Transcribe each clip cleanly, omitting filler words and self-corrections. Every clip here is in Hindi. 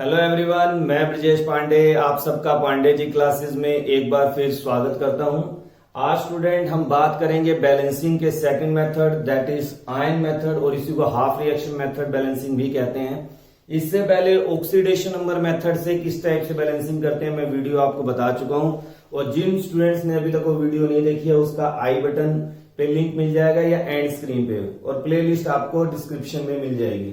हेलो एवरीवन, मैं ब्रजेश पांडे आप सबका पांडे जी क्लासेस में एक बार फिर स्वागत करता हूं। आज स्टूडेंट हम बात करेंगे बैलेंसिंग के second method that is ion method और इसी को हाफ रिएक्शन मेथड बैलेंसिंग भी कहते हैं। इससे पहले ऑक्सीडेशन नंबर मेथड से किस टाइप से बैलेंसिंग करते हैं मैं वीडियो आपको बता चुका हूं और जिन स्टूडेंट्स ने अभी तक वो वीडियो नहीं देखी है उसका आई बटन पे लिंक मिल जाएगा या एंड स्क्रीन पे और प्ले लिस्ट आपको डिस्क्रिप्शन में मिल जाएगी।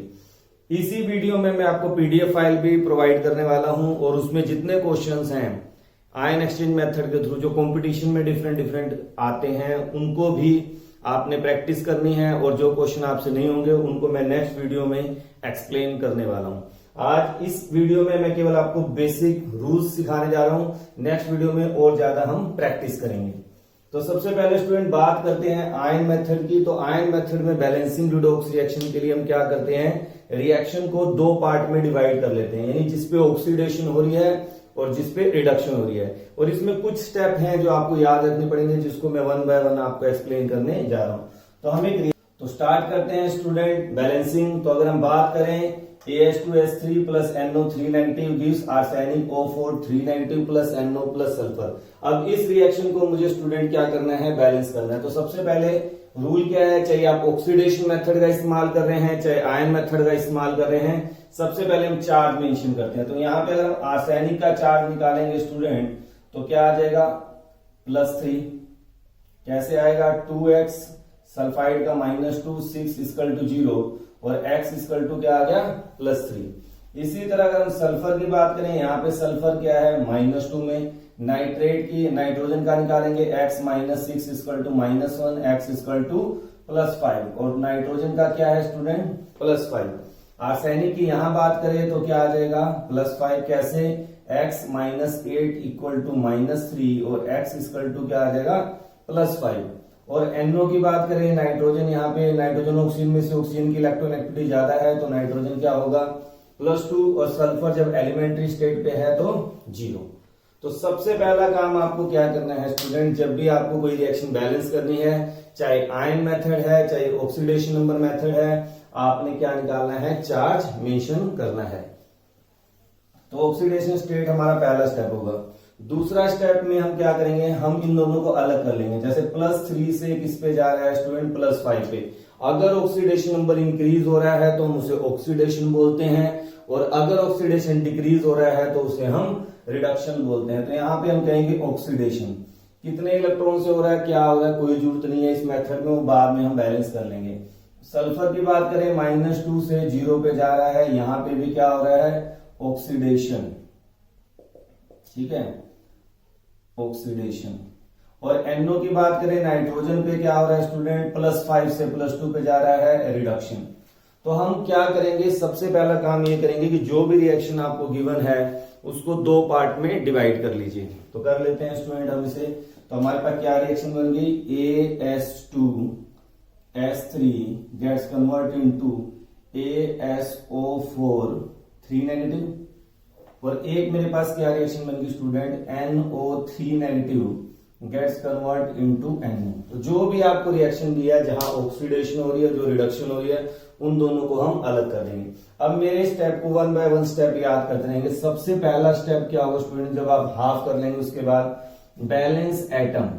इसी वीडियो में मैं आपको पीडीएफ फाइल भी प्रोवाइड करने वाला हूं और उसमें जितने क्वेश्चंस हैं आयन एक्सचेंज मेथड के थ्रू जो कंपटीशन में डिफरेंट आते हैं उनको भी आपने प्रैक्टिस करनी है और जो क्वेश्चन आपसे नहीं होंगे उनको मैं नेक्स्ट वीडियो में एक्सप्लेन करने वाला हूं। आज इस वीडियो में मैं केवल आपको बेसिक रूल्स सिखाने जा रहा हूं, नेक्स्ट वीडियो में और ज्यादा हम प्रैक्टिस करेंगे। तो सबसे पहले स्टूडेंट बात करते हैं आयन मेथड की। तो आयन मेथड में बैलेंसिंग रिडॉक्स रिएक्शन के लिए हम क्या करते हैं, रिएक्शन को दो पार्ट में डिवाइड कर लेते हैं, यानी जिसपे ऑक्सीडेशन हो रही है और जिसपे रिडक्शन हो रही है। और इसमें कुछ स्टेप हैं जो आपको याद रखने पड़ेंगे जिसको मैं वन बाय वन आपको एक्सप्लेन करने जा रहा हूं। तो हम तो स्टार्ट करते हैं स्टूडेंट बैलेंसिंग। तो अगर हम बात करें AH2S3 plus NO3 negative gives arsenic O4 3 negative plus NO plus sulphur. अब इस रिएक्शन को मुझे स्टूडेंट क्या करना है, बैलेंस करना है। तो सबसे पहले रूल क्या है, चाहे आप ऑक्सीडेशन मेथड का इस्तेमाल कर रहे हैं चाहे आयन मेथड का इस्तेमाल कर रहे हैं, सबसे पहले हम चार्ज मेंशन करते हैं। तो यहाँ पे अगर हम आर्सेनिक का चार्ज निकालेंगे स्टूडेंट तो क्या आ जाएगा +3। कैसे आएगा, 2x सल्फाइड का -2 6 इक्वल टू 0 और x इक्वल टू क्या आ गया +3। इसी तरह अगर हम सल्फर की बात करें, यहाँ पे सल्फर क्या है -2 में, नाइट्रेट की नाइट्रोजन का निकालेंगे x -6 equal to -1 x equal to +5 और नाइट्रोजन का क्या है स्टूडेंट +5। आर्सेनिक की यहाँ बात करें तो क्या आ जाएगा +5। कैसे, x -8 इक्वल टू -3 और x इक्वल टू क्या आ जाएगा +5। और NO की बात करें, नाइट्रोजन यहाँ पे नाइट्रोजन ऑक्सीजन में से ऑक्सीजन की इलेक्ट्रोनेगेटिविटी ज्यादा है तो नाइट्रोजन क्या होगा +2 और सल्फर जब एलिमेंट्री स्टेट पे है तो 0। तो सबसे पहला काम आपको क्या करना है स्टूडेंट, जब भी आपको कोई रिएक्शन बैलेंस करनी है, चाहे आयन मेथड है चाहे ऑक्सीडेशन नंबर मेथड है, आपने क्या निकालना है, चार्ज मेंशन करना है। तो ऑक्सीडेशन स्टेट हमारा पहला स्टेप होगा। दूसरा स्टेप में हम क्या करेंगे, हम इन दोनों को अलग कर लेंगे। जैसे +3 से किस पे जा रहा है स्टूडेंट, +5 पे। अगर ऑक्सीडेशन नंबर इंक्रीज हो रहा है तो हम उसे ऑक्सीडेशन बोलते हैं और अगर ऑक्सीडेशन डिक्रीज हो रहा है तो उसे हम रिडक्शन बोलते हैं। तो यहाँ पे हम कहेंगे ऑक्सीडेशन कितने इलेक्ट्रॉन से हो रहा है, क्या हो रहा है, कोई जरूरत नहीं है इस मेथड में, वो बाद में हम बैलेंस कर लेंगे। सल्फर की बात करें, -2 से 0 पे जा रहा है, यहाँ पे भी क्या हो रहा है, ऑक्सीडेशन। ठीक है, ऑक्सीडेशन। और NO की बात करें, नाइट्रोजन पे क्या हो रहा है स्टूडेंट, +5 से +2 पे जा रहा है, रिडक्शन। तो हम क्या करेंगे, सबसे पहला काम ये करेंगे कि जो भी रिएक्शन आपको गिवन है उसको दो पार्ट में डिवाइड कर लीजिए। तो कर लेते हैं स्टूडेंट हम इसे। तो हमारे पास क्या रिएक्शन बन गई, AS2S3 gets convert into ASO4 3 negative और एक मेरे पास क्या रिएक्शन बन गई student, NO3 negative gets convert into NO। तो जो भी आपको रिएक्शन दिया है जहां ऑक्सीडेशन हो रही है जो रिडक्शन हो रही है उन दोनों को हम अलग कर देंगे। अब मेरे स्टेप को वन बाय वन स्टेप याद करते रहेंगे। सबसे पहला स्टेप क्या होगा स्टूडेंट, जब आप हाफ कर लेंगे उसके बाद बैलेंस एटम।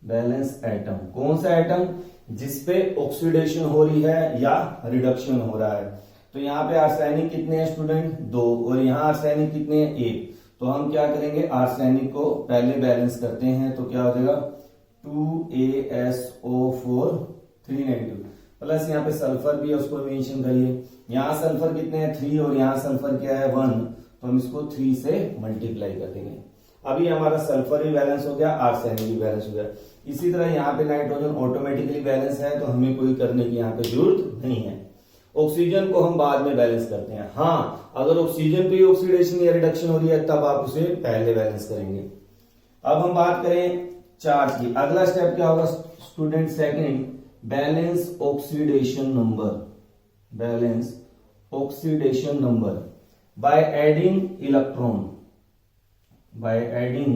बैलेंस एटम कौन सा एटम, जिसपे ऑक्सीडेशन हो रही है या रिडक्शन हो रहा है। तो यहाँ पे आर्सेनिक कितने हैं स्टूडेंट, 2 और यहाँ आर्सेनिक कितने हैं, 1। तो हम क्या करेंगे, आर्सेनिक को पहले बैलेंस करते हैं। तो क्या हो जाएगा 2ASO4 3 नेगेटिव प्लस यहाँ पे सल्फर भी है उसको मेंशन करिए। यहाँ सल्फर कितने हैं 3 और यहाँ सल्फर क्या है 1, तो हम इसको 3 से मल्टीप्लाई कर देंगे। अभी हमारा सल्फर भी बैलेंस हो गया, आर्सेनिक भी बैलेंस हो गया। इसी तरह यहाँ पे नाइट्रोजन ऑटोमेटिकली बैलेंस है तो हमें कोई करने की यहाँ पे जरूरत नहीं है। ऑक्सीजन को हम बाद में बैलेंस करते हैं। हाँ, अगर ऑक्सीजन पे ऑक्सीडेशन या रिडक्शन हो रही है तब आप उसे पहले बैलेंस करेंगे। अब हम बात करें चार्ज की। अगला स्टेप क्या होगा student, second, balance oxidation number. Balance oxidation number by adding electron. By adding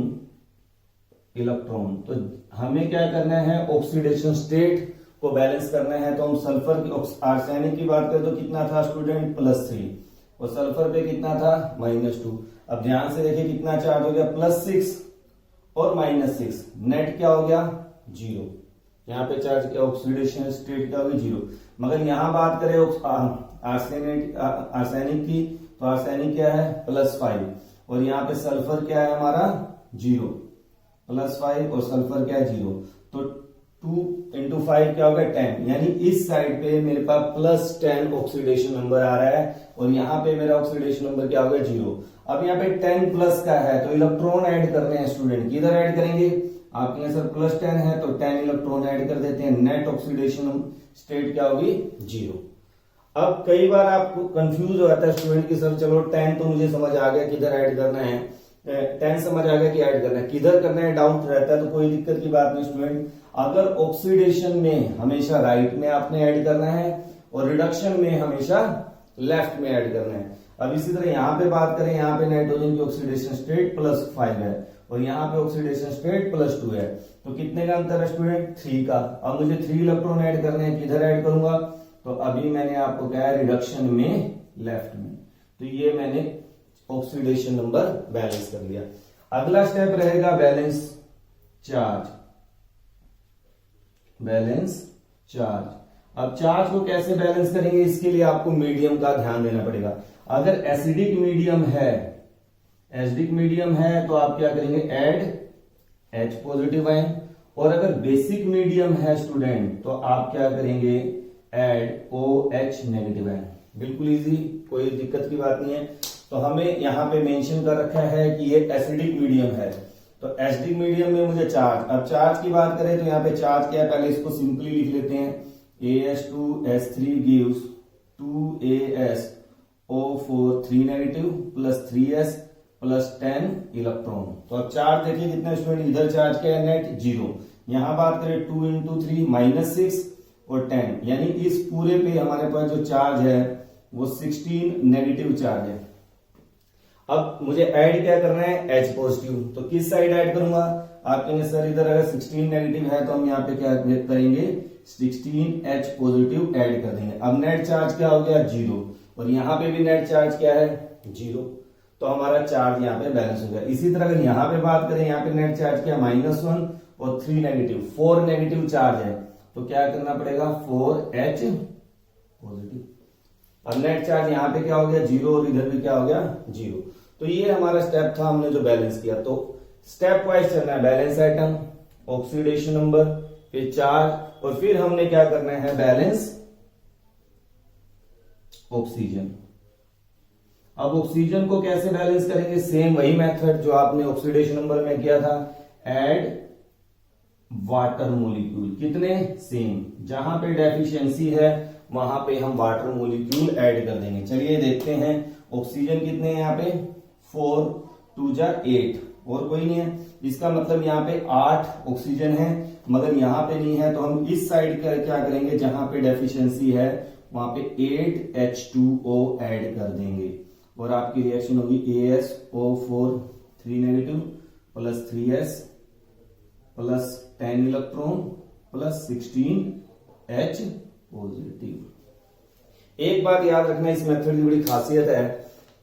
electron. तो हमें क्या करना है, ऑक्सीडेशन स्टेट को बैलेंस करना है। तो हम सल्फर की आर्सेनिक की बात करें तो कितना था स्टूडेंट +3, और सल्फर पे कितना था -2। अब ध्यान से देखिए कितना चार्ज हो गया, +6 और -6, नेट क्या हो गया 0। यहाँ पे चार्ज क्या, ऑक्सीडेशन स्टेट क्या होगी 0। मगर यहां बात करें आर्सेनिक की, तो आर्सेनिक क्या है +5 और यहाँ पे सल्फर क्या है हमारा 0, +5 और सल्फर क्या है 0। तो 2 × 5 क्या होगा 10, यानी इस साइड पे मेरे पास +10 ऑक्सीडेशन नंबर आ रहा है और यहाँ पे मेरा ऑक्सीडेशन नंबर क्या होगा 0। अब यहाँ पे 10+ का है तो इलेक्ट्रॉन ऐड करने हैं स्टूडेंट, किधर ऐड करेंगे, आपके यहाँ सर +10 है तो 10 इलेक्ट्रॉन ऐड कर देते हैं, नेट ऑक्सीडेशन स्टेट क्या होगी 0। अब कई बार आपको कंफ्यूज हो जाता है स्टूडेंट की सर चलो 10 तो मुझे समझ आ गया किधर ऐड करना है, 10 समझ आ गया कि ऐड करना है, किधर करना है डाउट रहता है, तो कोई दिक्कत की बात नहीं स्टूडेंट। अगर ऑक्सीडेशन में हमेशा राइट में आपने ऐड करना है और रिडक्शन में हमेशा लेफ्ट में ऐड करना है। अब इसी तरह यहाँ पे बात करें, यहाँ पे नाइट्रोजन की ऑक्सीडेशन स्टेट +5 है और यहाँ पे ऑक्सीडेशन स्टेट +2 है, तो कितने का अंतर है स्टूडेंट 3 का। अब मुझे 3 इलेक्ट्रॉन ऐड करने हैं, किधर ऐड करूंगा, तो अभी मैंने आपको कहा है रिडक्शन में लेफ्ट में, तो ये मैंने ऑक्सीडेशन नंबर बैलेंस कर लिया। अगला स्टेप रहेगा बैलेंस चार्ज, बैलेंस चार्ज। अब चार्ज को कैसे बैलेंस करेंगे, इसके लिए आपको मीडियम का ध्यान देना पड़ेगा। अगर एसिडिक मीडियम है, एसिडिक मीडियम है तो आप क्या करेंगे ऐड H पॉजिटिव आयन, और अगर बेसिक मीडियम है स्टूडेंट तो आप क्या करेंगे ऐड OH नेगेटिव आयन। बिल्कुल इजी, कोई दिक्कत की बात नहीं है। तो हमें यहाँ पे मेंशन कर रखा है कि ये एसिडिक मीडियम है, तो एसिडिक मीडियम में मुझे चार्ज, अब चार्ज की बात करें तो यहाँ पे चार्ज क्या है, पहले इसको सिंपली लिख लेते हैं, AS2S3 gives 2AsO4 3 negative +3S +10 electron. तो अब चार्ज देखिए कितना स्टूडेंट, इधर चार्ज क्या है नेट 0, यहां बात करें 2 × 3 -6 और 10, यानी इस पूरे पे हमारे पास जो चार्ज है वो 16 नेगेटिव चार्ज है। अब मुझे ऐड क्या करना है H पॉजिटिव, तो किस साइड ऐड करूंगा, आप कहेंगे सर इधर अगर 16 नेगेटिव है तो हम यहाँ पे क्या करेंगे 16H पॉजिटिव ऐड कर देंगे। अब नेट चार्ज क्या हो गया 0 और यहाँ पे भी नेट चार्ज क्या है 0, तो हमारा चार्ज यहाँ पे बैलेंस हो गया। इसी तरह अगर यहाँ पे बात करें, यहाँ पे नेट चार्ज क्या -1 और 3 नेगेटिव, 4 नेगेटिव चार्ज है, तो क्या करना पड़ेगा 4H पॉजिटिव। अब नेट चार्ज यहाँ पे क्या हो गया 0 और इधर भी क्या हो गया 0। तो ये हमारा स्टेप था, हमने जो बैलेंस किया। तो स्टेप वाइज चलना है, बैलेंस आइटम, ऑक्सीडेशन नंबर, फिर चार्ज, और फिर हमने क्या करना है बैलेंस ऑक्सीजन। अब ऑक्सीजन को कैसे बैलेंस करेंगे, सेम वही मेथड जो आपने ऑक्सीडेशन नंबर में किया था, ऐड वाटर मोलिक्यूल, कितने सेम, जहां पे डेफिशिएंसी है वहां पे हम वाटर मोलिक्यूल ऐड कर देंगे। चलिए देखते हैं ऑक्सीजन कितने हैं यहाँ पे 4 2 8 और कोई नहीं है, इसका मतलब यहाँ पे 8 ऑक्सीजन है, मगर यहाँ पे नहीं है, तो हम इस साइड क्या करेंगे जहां पे डेफिशिएंसी है वहां पे 8H2O ऐड कर देंगे और आपकी रिएक्शन होगी AsO4 3 negative +3S +10 electron +16H positive. एक बात याद रखना, इस मेथड की बड़ी खासियत है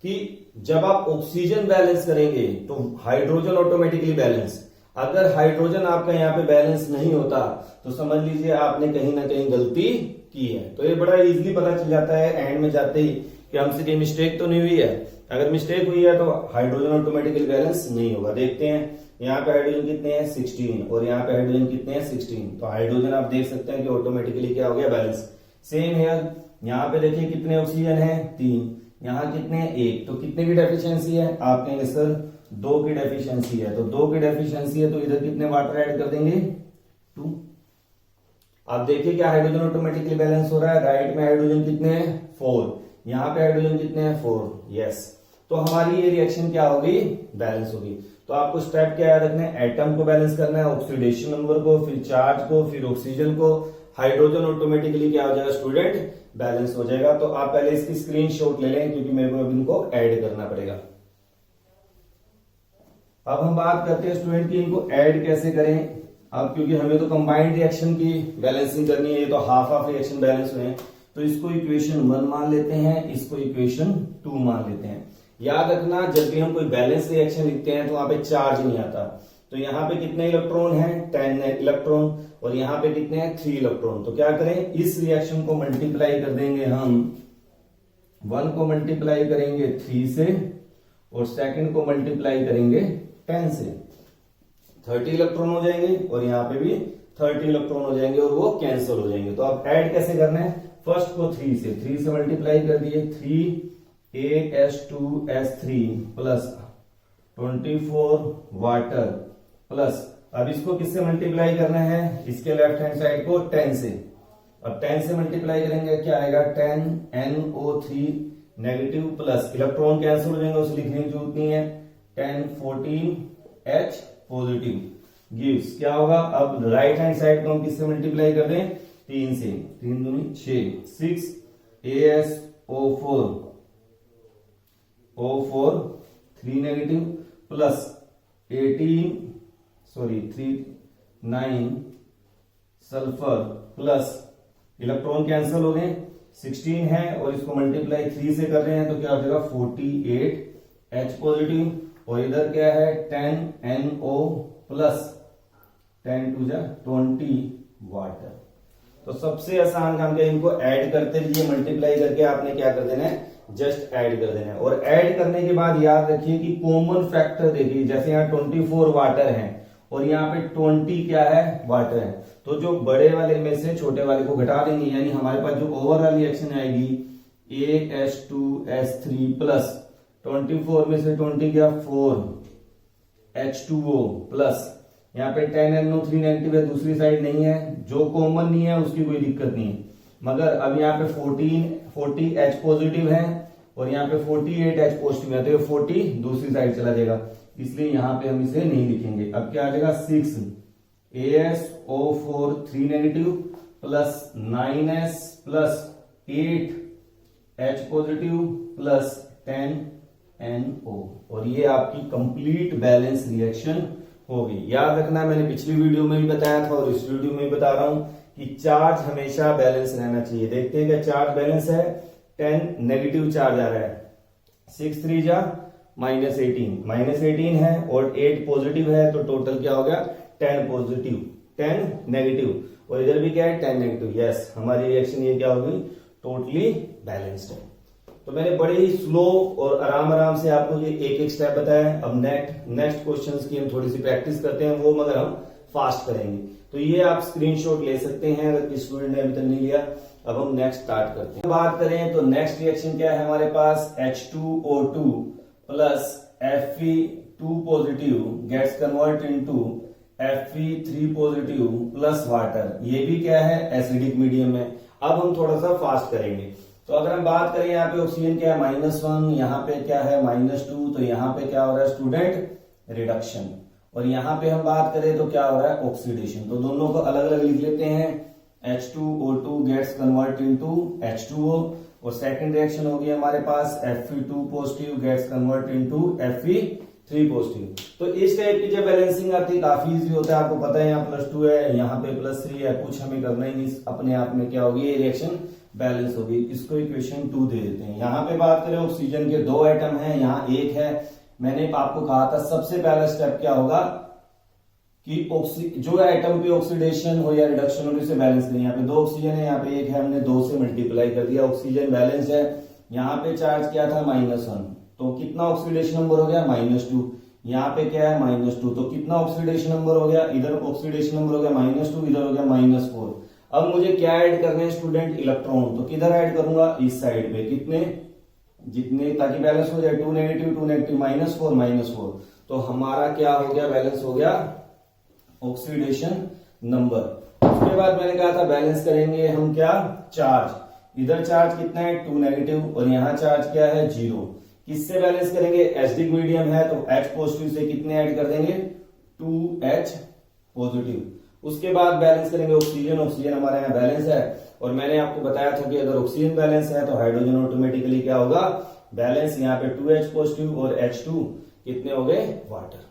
कि जब आप ऑक्सीजन बैलेंस करेंगे तो हाइड्रोजन ऑटोमेटिकली बैलेंस, अगर हाइड्रोजन आपका यहाँ पे बैलेंस नहीं होता तो समझ लीजिए आपने कहीं ना कहीं गलती की है। तो ये बड़ा इजीली पता चल जाता है एंड में जाते ही कि हमसे कोई मिस्टेक तो नहीं हुई है। अगर मिस्टेक हुई है तो हाइड्रोजन ऑटोमेटिकली बैलेंस नहीं होगा। देखते हैं यहाँ पे हाइड्रोजन कितने हैं 16 और यहाँ पे हाइड्रोजन कितने हैं 16, तो हाइड्रोजन आप देख सकते हैं कि ऑटोमेटिकली क्या हो गया बैलेंस। सेम है, यहाँ पे देखिए कितने ऑक्सीजन है 3, यहाँ कितने 1, तो कितने की डेफिशिएंसी है, आप कहेंगे सर 2 की डेफिशिएंसी है, तो 2 की डेफिशिएंसी है तो इधर कितने वाटर ऐड कर देंगे 2। आप देखिए क्या हाइड्रोजन ऑटोमेटिकली बैलेंस हो रहा है, राइट में हाइड्रोजन कितने हैं 4, यहाँ पे हाइड्रोजन कितने हैं 4, यस। तो हमारी ये रिएक्शन क्या होगी बैलेंस होगी। तो आपको स्टेप क्या याद रखना है, एटम को बैलेंस करना है, ऑक्सीडेशन नंबर को, फिर चार्ज को, फिर ऑक्सीजन को, हाइड्रोजन ऑटोमेटिकली क्या हो जाएगा स्टूडेंट बैलेंस हो जाएगा। तो आप पहले इसकी स्क्रीनशॉट ले लें क्योंकि मेरे को अब इनको ऐड करना पड़ेगा। अब हम बात करते हैं स्टूडेंट की इनको ऐड कैसे करें। अब क्योंकि हमें तो कंबाइंड रिएक्शन की बैलेंसिंग करनी है, ये तो हाफ रिएक्शन बैलेंस हुए हैं, तो इसको इक्वेशन 1 मान लेते हैं, इसको इक्वेशन 2 मान लेते हैं। याद रखना जब भी हम कोई बैलेंस रिएक्शन लिखते हैं तो वहां पे चार्ज नहीं आता। तो यहाँ पे कितने इलेक्ट्रॉन हैं 10 इलेक्ट्रॉन, और यहाँ पे कितने हैं 3 इलेक्ट्रॉन। तो क्या करें, इस रिएक्शन को मल्टीप्लाई कर देंगे हम, 1 को मल्टीप्लाई करेंगे 3 से और सेकंड को मल्टीप्लाई करेंगे 10 से, 30 इलेक्ट्रॉन हो जाएंगे और यहाँ पे भी 30 इलेक्ट्रॉन हो जाएंगे और वो कैंसिल हो जाएंगे। तो अब ऐड कैसे करना है, फर्स्ट को 3 से मल्टीप्लाई कर दिए, 3a(H2S3) प्लस 24 वाटर प्लस, अब इसको किससे मल्टीप्लाई करना है, इसके लेफ्ट हैंड साइड को 10 से। अब 10 से मल्टीप्लाई करेंगे क्या आएगा, 10 NO3 negative plus electron cancel हो जाएंगे, उसे लिखने की जरूरत नहीं है, 10 14 H पॉजिटिव गिव्स क्या होगा। अब राइट हैंड साइड को हम किससे मल्टीप्लाई कर दें, 3 से, 3 दूनी 6, 6 AsO4 3 negative plus 9 sulphur plus electron cancel हो गए, 16 है और इसको मल्टीप्लाई 3 से कर रहे हैं तो क्या हो जाएगा 48 H पॉजिटिव, और इधर क्या है 10 NO प्लस 10 to 20 वाटर। तो सबसे आसान काम क्या है, इनको ऐड करते रहिए, मल्टीप्लाई करके आपने क्या कर देना है, जस्ट ऐड कर देना है। और ऐड करने के बाद याद रखिए कि कॉमन फैक्टर देखिए, जैसे यहाँ 24 वाटर है और यहाँ पे 20 क्या है, वाटर है, तो जो बड़े वाले में से छोटे वाले को घटा देंगे, यानी हमारे पास जो ओवरऑल रिएक्शन आएगी AH2S3 प्लस 24 में से 20 क्या 4 H2O प्लस यहाँ पे 10 NO3 नेगेटिव है, दूसरी साइड नहीं है, जो कॉमन नहीं है उसकी कोई दिक्कत नहीं है। मगर अब यहाँ पे 40 H पॉजिटिव है और यहाँ पे 48 H पॉजिटिव है, तो ये 40 दूसरी साइड चला जाएगा, इसलिए यहाँ पे हम इसे नहीं लिखेंगे। अब क्या आ जाएगा 6 AsO4 3 negative plus 9S plus 8 H positive plus 10 NO, और ये आपकी कंप्लीट बैलेंस रिएक्शन होगी। याद रखना मैंने पिछली वीडियो में भी बताया था और इस वीडियो में भी बता रहा हूं कि चार्ज हमेशा बैलेंस रहना चाहिए। देखते हैं क्या चार्ज बैलेंस है, 10 नेगेटिव चार्ज आ रहा है, 6 3 जा -18 है और 8 पॉजिटिव है, तो टोटल क्या हो गया 10 पॉजिटिव 10 नेगेटिव, और इधर भी क्या है 10 नेगेटिव। यस, हमारी रिएक्शन ये क्या होगी, टोटली बैलेंस्ड है। तो मैंने बड़े ही स्लो और आराम से आपको ये एक स्टेप बताया। अब नेक्स्ट क्वेश्चंस की हम थोड़ी सी प्रैक्टिस करते हैं, वो मगर हम फास्ट करेंगे। तो ये आप स्क्रीनशॉट ले सकते हैं अगर किसी स्टूडेंट ने अभी तक नहीं लिया। अब हम नेक्स्ट स्टार्ट करते हैं। बात करें तो नेक्स्ट रिएक्शन क्या है हमारे पास, H2O2 plus Fe2 positive gets convert into Fe3 positive plus water. ये भी क्या है, एसिडिक मीडियम है। अब हम थोड़ा सा फास्ट करेंगे। तो अगर हम बात करें यहाँ पे ऑक्सीजन क्या है -1, यहाँ पे क्या है -2, तो यहाँ पे क्या हो रहा है स्टूडेंट, रिडक्शन। और यहाँ पे हम बात करें तो क्या हो रहा है, ऑक्सीडेशन। तो दोनों को अलग अलग लिख लेते हैं, H2O2 gets convert into H2O, और सेकंड रिएक्शन होगी हमारे पास Fe2 positive gets convert into Fe3 positive. तो इस टाइप की जब बैलेंसिंग आती है काफी इजी होता है, आपको पता है यहाँ +2 है, यहाँ पे +3 है, कुछ हमें करना ही नहीं, अपने आप में क्या होगी ये रिएक्शन बैलेंस होगी। इसको इक्वेशन 2 दे देते हैं। यहाँ पे बात करें ऑक्सीजन के 2 एटम हैं, यहाँ 1 है। मैंने आपको कहा था सबसे पहला स्टेप क्या होगा कि जो एटम पे ऑक्सीडेशन हो या रिडक्शन हो उसे बैलेंस करें। यहाँ पे 2 ऑक्सीजन है, यहाँ पे 1 है, हमने 2 से मल्टीप्लाई कर दिया, ऑक्सीजन बैलेंस है। यहाँ पे चार्ज क्या था -1, तो कितना ऑक्सीडेशन नंबर हो गया -2। यहाँ पे क्या है -2, तो कितना ऑक्सीडेशन नंबर हो गया, इधर ऑक्सीडेशन नंबर हो गया -2, इधर हो गया -4। अब मुझे क्या ऐड करने हैं स्टूडेंट, इलेक्ट्रॉन। तो किधर ऐड करूंगा, इस साइड पे, कितने जितने, ताकि बैलेंस हो जाए, 2 नेगेटिव -4। तो हमारा क्या हो गया, बैलेंस हो गया ऑक्सीडेशन नंबर। उसके बाद मैंने कहा था बैलेंस करेंगे हम क्या, चार्ज। इधर चार्ज कितना है 2 नेगेटिव और यहाँ चार्ज क्या है 0। किससे बैलेंस करेंगे, एसिडिक मीडियम है तो H पॉजिटिव से कितने ऐड कर देंगे 2H पॉजिटिव। उसके बाद बैलेंस करेंगे ऑक्सीजन हमारे यहाँ बैलेंस है, और मैंने आपको बताया था कि अगर ऑक्सीजन बैलेंस है तो हाइड्रोजन ऑटोमेटिकली क्या होगा, बैलेंस। यहाँ पे 2H पॉजिटिव और H2 कितने हो गए, वाटर।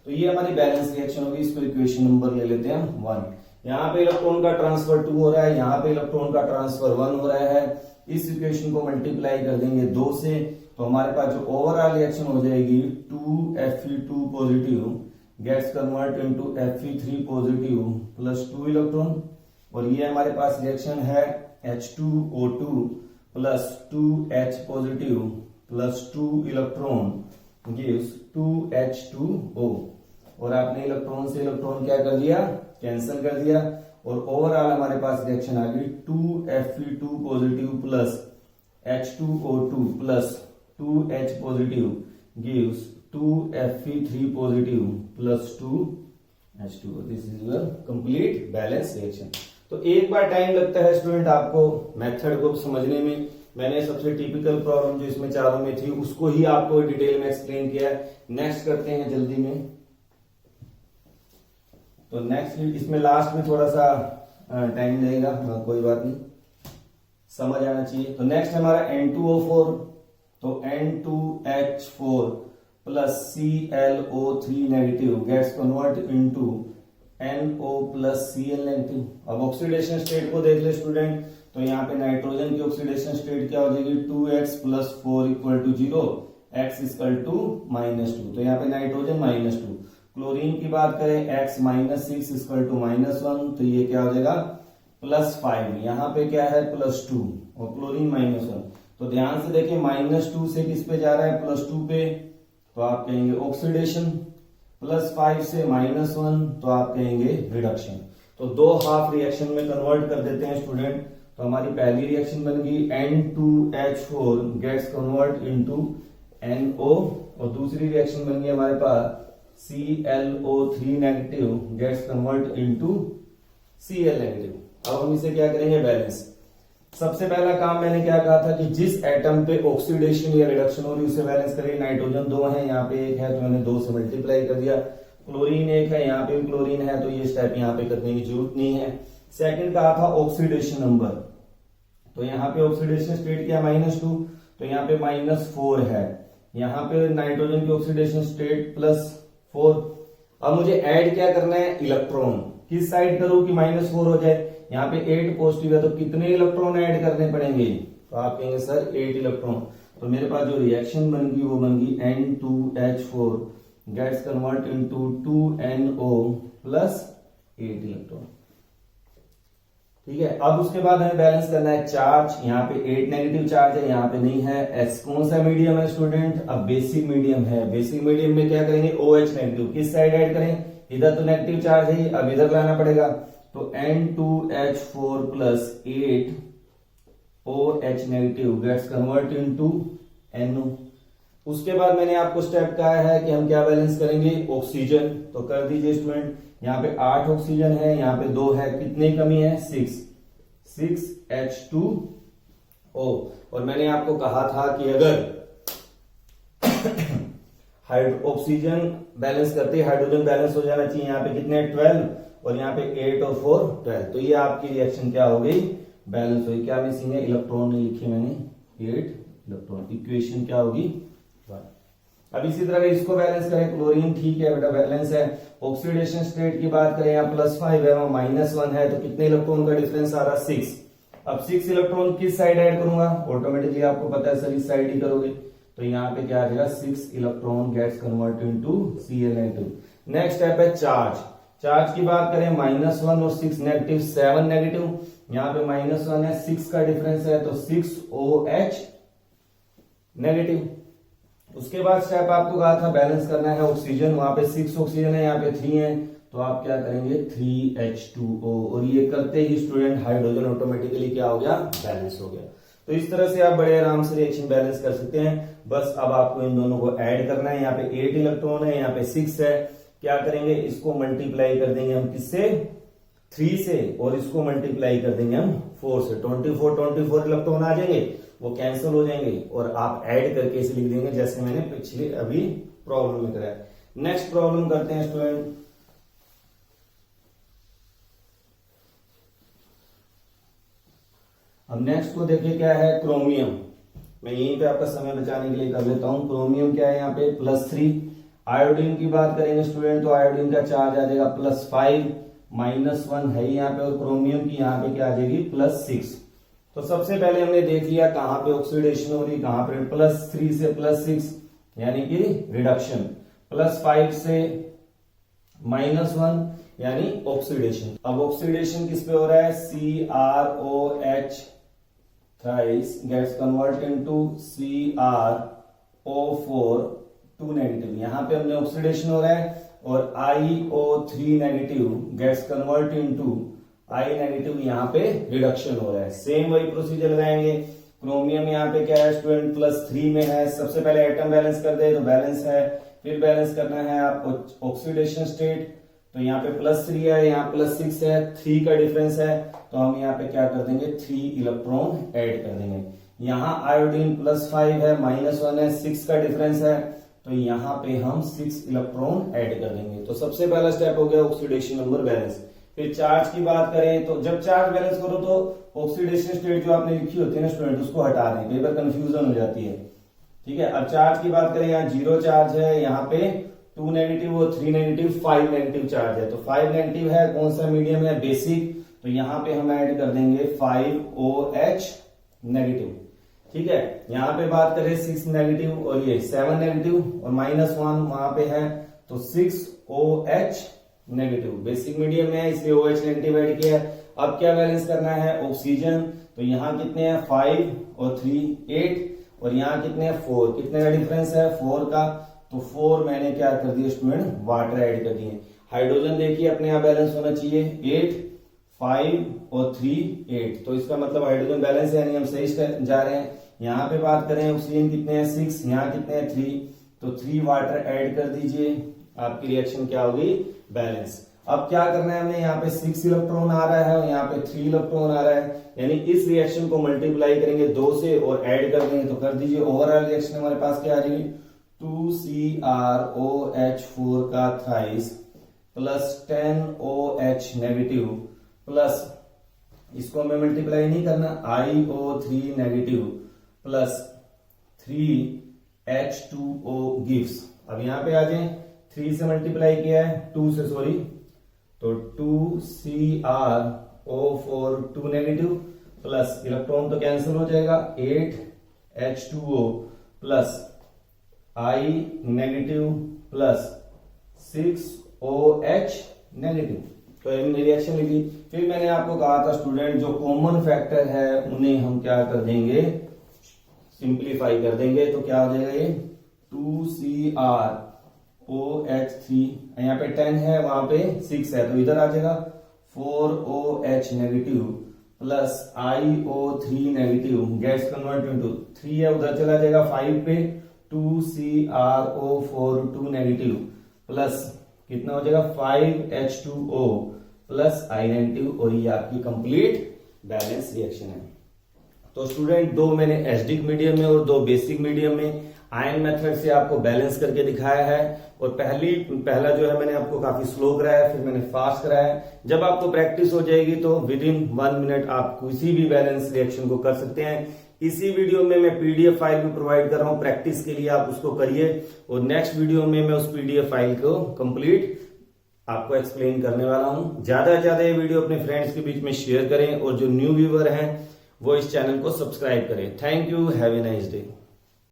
तो ये हमारी बैलेंस रिएक्शन होगी। इसको इक्वेशन नंबर ले लेते हैं हम 1। यहाँ पे इलेक्ट्रॉन का ट्रांसफर 2 हो रहा है, यहाँ पे इलेक्ट्रॉन का ट्रांसफर 1 हो रहा है। इस इक्वेशन को मल्टीप्लाई कर देंगे 2 से, तो हमारे पास जो ओवरऑल रिएक्शन हो जाएगी 2Fe2 positive gets convert into Fe3 positive plus 2 electron, और ये हमारे पास रिएक्शन है H2O2 plus 2H positive plus 2 electron gives 2H2O, और आपने इलेक्ट्रॉन से इलेक्ट्रॉन क्या कर दिया, कैंसिल कर दिया, और ओवरऑल हमारे पास रिएक्शन आ गई 2Fe2 positive plus H2O2 plus 2H positive gives 2Fe3 positive plus 2H2O। This is your complete balance reaction. तो एक बार टाइम लगता है स्टूडेंट आपको मेथड को समझने में। मैंने सबसे टिपिकल प्रॉब्लम जो इसमें चारों में थी उसको ही आपको डिटेल में एक्सप्लेन किया है। नेक्स्ट करते हैं जल्दी में। तो नेक्स्ट इसमें लास्ट में थोड़ा सा टाइम लगेगा, कोई बात नहीं, समझ आना चाहिए। तो नेक्स्ट हमारा N2O4, तो N2H4 plus ClO3 negative gets convert into NO plus Cl negative. अब ऑक्सीडेशन स्टेट को देख ले स्टूडेंट, तो यहाँ पे नाइट्रोजन की ऑक्सीडेशन स्टेट क्या हो जाएगी 2x plus 4 equal to 0, x equal to -2, तो यहाँ पे नाइट्रोजन -2। क्लोरीन की बात करें x -6 इक्वल टू -1, तो ये क्या हो जाएगा +5, यहाँ पे क्या है +2 और क्लोरीन -1। तो ध्यान से देखिए -2 से किस पे जा रहा है +2 पे, तो आप कहेंगे ऑक्सीडेशन, +5 से -1 तो आप कहेंगे रिडक्शन। तो दो हाफ रिएक्शन में कन्वर्ट कर देते हैं स्टूडेंट। तो हमारी पहली रिएक्शन बन गई N2H4 gets convert into NO, और दूसरी रिएक्शन बन गई हमारे पास ClO3 negative gets convert into Cl negative. अब हम इसे क्या करेंगे बैलेंस। सबसे पहला काम मैंने क्या कहा था कि जिस एटम पे ऑक्सीडेशन या रिडक्शन हो रही है उसे बैलेंस करेंगे। नाइट्रोजन 2 है, यहाँ पे 1 है, तो मैंने 2 से मल्टीप्लाई कर दिया। क्लोरीन 1 है, यहाँ पे भी क्लोरीन है, तो ये स्टेप यहाँ पे करने की जरूरत नहीं है। सेकंड कहा था ऑक्सीडेशन नंबर, तो यहाँ पे ऑक्सीडेशन स्टेट क्या -2, तो यहाँ पे -4 है। यहाँ पे नाइट्रोजन की ऑक्सीडेशन स्टेट +4। अब मुझे ऐड क्या करना है इलेक्ट्रॉन, किस साइड करूं कि -4 हो जाए। यहाँ पे 8 पॉजिटिव है, तो कितने इलेक्ट्रॉन ऐड करने पड़ेंगे, तो आप कहेंगे सर 8 इलेक्ट्रॉन। तो मेरे पास जो रिएक्शन बन गई वो बन गई N2H4 gets convert into 2NO plus 8 electron. ठीक है, अब उसके बाद हमें बैलेंस करना है चार्ज। यहाँ पे 8 नेगेटिव चार्ज है, यहाँ पे नहीं है। एस कौन सा मीडियम है स्टूडेंट, अब बेसिक मीडियम है। बेसिक मीडियम में क्या करेंगे OH नेगेटिव, किस साइड ऐड करें, इधर तो नेगेटिव चार्ज है, अब इधर लाना पड़ेगा। तो N2H4 plus 8 OH negative gets convert into NO। उसके बाद मैंने आपको स्टेप कहा है कि हम क्या बैलेंस करेंगे ऑक्सीजन, तो कर दीजिए स्टूडेंट। यहाँ पे 8 ऑक्सीजन है, यहाँ पे 2 है, कितनी कमी है 6 H2O। और मैंने आपको कहा था कि अगर ऑक्सीजन बैलेंस करते हाइड्रोजन बैलेंस हो जाना चाहिए। यहाँ पे कितने 12, और यहाँ पे 8 और 4 12, तो ये आपकी रिएक्शन क्या हो गई बैलेंस हुई। क्या मिसिंग है, इलेक्ट्रॉन नहीं लिखे मैंने, 8 इलेक्ट्रॉन। इक्वेशन क्या होगी 1। अब इसी तरह इसको बैलेंस करें, क्लोरीन ठीक है बेटा बैलेंस है। ऑक्सीडेशन स्टेट की बात करें, यहाँ +5 है, वहां -1 है, तो कितने इलेक्ट्रॉन का डिफरेंस आ रहा 6। अब 6 इलेक्ट्रॉन किस साइड ऐड करूंगा, ऑटोमेटिकली आपको पता है सर इस साइड ही करोगे, तो यहाँ पे क्या आ जाएगा 6 electron gets convert into Cl negative. Next step है चार्ज। चार्ज की बात करें -1 और 6 नेगेटिव, 7 नेगेटिव, यहाँ पे -1 है, 6 का डिफरेंस है, तो 6 OH नेगेटिव। उसके बाद स्टेप आपको कहा था बैलेंस करना है ऑक्सीजन, वहां पे 6 ऑक्सीजन है, यहाँ पे 3 है, तो आप क्या करेंगे 3H2O, और ये करते ही स्टूडेंट हाइड्रोजन ऑटोमेटिकली क्या हो गया बैलेंस हो गया। तो इस तरह से आप बड़े आराम से रिएक्शन बैलेंस कर सकते हैं। बस अब आपको इन दोनों को ऐड करना है। यहाँ पे 8 इलेक्ट्रॉन है, यहाँ पे 6 है, क्या करेंगे इसको मल्टीप्लाई कर देंगे हम किससे 3 से, और इसको मल्टीप्लाई कर देंगे हम 4 से। 24 इलेक्ट्रॉन आ जाएंगे, वो कैंसिल हो जाएंगे, और आप ऐड करके इसे लिख देंगे जैसे मैंने पिछले अभी प्रॉब्लम में कराया। नेक्स्ट प्रॉब्लम करते हैं स्टूडेंट। अब नेक्स्ट को देखिए क्या है क्रोमियम। मैं यहीं पे आपका समय बचाने के लिए कर लेता हूं। क्रोमियम क्या है यहाँ पे +3। आयोडीन की बात करेंगे स्टूडेंट, तो आयोडीन का चार्ज आ जाएगा +5। -1 है यहाँ पे और क्रोमियम की यहाँ पे क्या आ जाएगी +6। तो सबसे पहले हमने देख लिया कहां पे ऑक्सीडेशन हो रही, कहां पे +3 से +6 यानी कि रिडक्शन, +5 से -1 यानी ऑक्सीडेशन। अब ऑक्सीडेशन किस पे हो रहा है, CrOH thrice gets convert into CrO4 2 negative, यहां पे हमने ऑक्सीडेशन हो रहा है, और IO3 negative gets convert into I negative, यहाँ पे रिडक्शन हो रहा है। सेम वही प्रोसीजर लगाएंगे। क्रोमियम यहाँ पे क्या है स्टूडेंट, +3 में है। सबसे पहले एटम बैलेंस कर दे तो बैलेंस है, फिर बैलेंस करना है आपको ऑक्सीडेशन स्टेट, तो यहाँ पे +3 है, यहाँ +6 है, 3 का डिफरेंस है, तो हम यहाँ पे क्या कर देंगे 3 इलेक्ट्रॉन ऐड कर देंगे। यहाँ आयोडीन +5 है, -1 है, 6 का डिफरेंस है, तो यहाँ पे हम 6 इलेक्ट्रॉन ऐड कर देंगे। तो सबसे पहला स्टेप हो गया ऑक्सीडेशन नंबर बैलेंस। फिर चार्ज की बात करें तो जब चार्ज बैलेंस करो तो ऑक्सीडेशन स्टेट जो आपने लिखी होती है ना स्टूडेंट, उसको हटा दें, कई बार कंफ्यूजन हो जाती है। ठीक है, अब चार्ज की बात करें, यहाँ 0 चार्ज है, यहाँ पे 2 नेगेटिव और 3 नेगेटिव, 5 नेगेटिव चार्ज है। तो 5 नेगेटिव है, कौन सा मीडियम है, बेसिक, तो यहाँ पे हम ऐड कर देंगे 5OH नेगेटिव। ठीक है, यहाँ पे बात करें 6 नेगेटिव और ये 7 नेगेटिव और -1 वहां पे है, तो 6OH नेगेटिव। बेसिक मीडियम है इसलिए OH नेगेटिव ऐड किया है। अब क्या बैलेंस करना है, ऑक्सीजन, तो यहाँ कितने हैं 5 और 3 8, और यहाँ कितने हैं 4, कितने का डिफरेंस है 4 का, तो 4 मैंने क्या कर दिया स्टूडेंट, वाटर ऐड कर दिए। हाइड्रोजन देखिए अपने यहाँ बैलेंस होना चाहिए 8 5 और 3 8, तो इसका मतलब हाइड्रोजन बैलेंस है, यानी हम सही जा रहे हैं। यहाँ पे बात करें ऑक्सीजन कितने हैं 6, यहाँ कितने हैं 3, तो 3 वाटर ऐड कर दीजिए, आपकी रिएक्शन क्या होगी, बैलेंस। अब क्या करना है हमने, यहाँ पे 6 इलेक्ट्रॉन आ रहा है और यहाँ पे 3 इलेक्ट्रॉन आ रहा है, यानी इस रिएक्शन को मल्टीप्लाई करेंगे 2 से और ऐड कर देंगे, तो कर दीजिए। ओवरऑल रिएक्शन हमारे पास क्या आ जाएगी, 2CrOH4 का thrice plus 10OH negative plus, इसको हमें मल्टीप्लाई नहीं करना, IO3 negative plus 3H2O gives. अब यहाँ पे आ जाए, 3 से मल्टीप्लाई किया है 2 से, सॉरी, तो 2CrO4 2 नेगेटिव प्लस इलेक्ट्रॉन तो कैंसिल हो जाएगा, 8H2O plus I negative plus 6OH negative. तो हमने रिएक्शन लिखी। फिर मैंने आपको कहा था स्टूडेंट जो कॉमन फैक्टर है उन्हें हम क्या कर देंगे, सिंप्लीफाई कर देंगे, तो क्या हो जाएगा ये 2CrOH3, यहाँ पे 10 है वहां पे 6 है, तो इधर आ जाएगा 4OH negative plus IO3 negative gets convert into 3 है, उधर चला जाएगा 5 पे, 2CrO4 2 नेगेटिव प्लस कितना हो जाएगा 5H2O प्लस I नेगेटिव, और ये आपकी कंप्लीट बैलेंस रिएक्शन है। तो स्टूडेंट 2 मैंने एसिडिक मीडियम में और 2 बेसिक मीडियम में आयन मेथड से आपको बैलेंस करके दिखाया है, और पहला जो है मैंने आपको काफी स्लो कराया, फिर मैंने फास्ट कराया। जब आपको प्रैक्टिस हो जाएगी तो विद इन 1 मिनट आप किसी भी बैलेंस रिएक्शन को कर सकते हैं। इसी वीडियो में मैं PDF फाइल भी प्रोवाइड कर रहा हूं, प्रैक्टिस के लिए आप उसको करिए, और नेक्स्ट वीडियो में मैं उस PDF फाइल को कंप्लीट आपको एक्सप्लेन करने वाला हूं। ज्यादा से ज्यादा ये वीडियो अपने फ्रेंड्स के बीच में शेयर करें, और जो न्यू व्यूअर हैं वो इस चैनल को सब्सक्राइब करें। Thank you, have a nice day.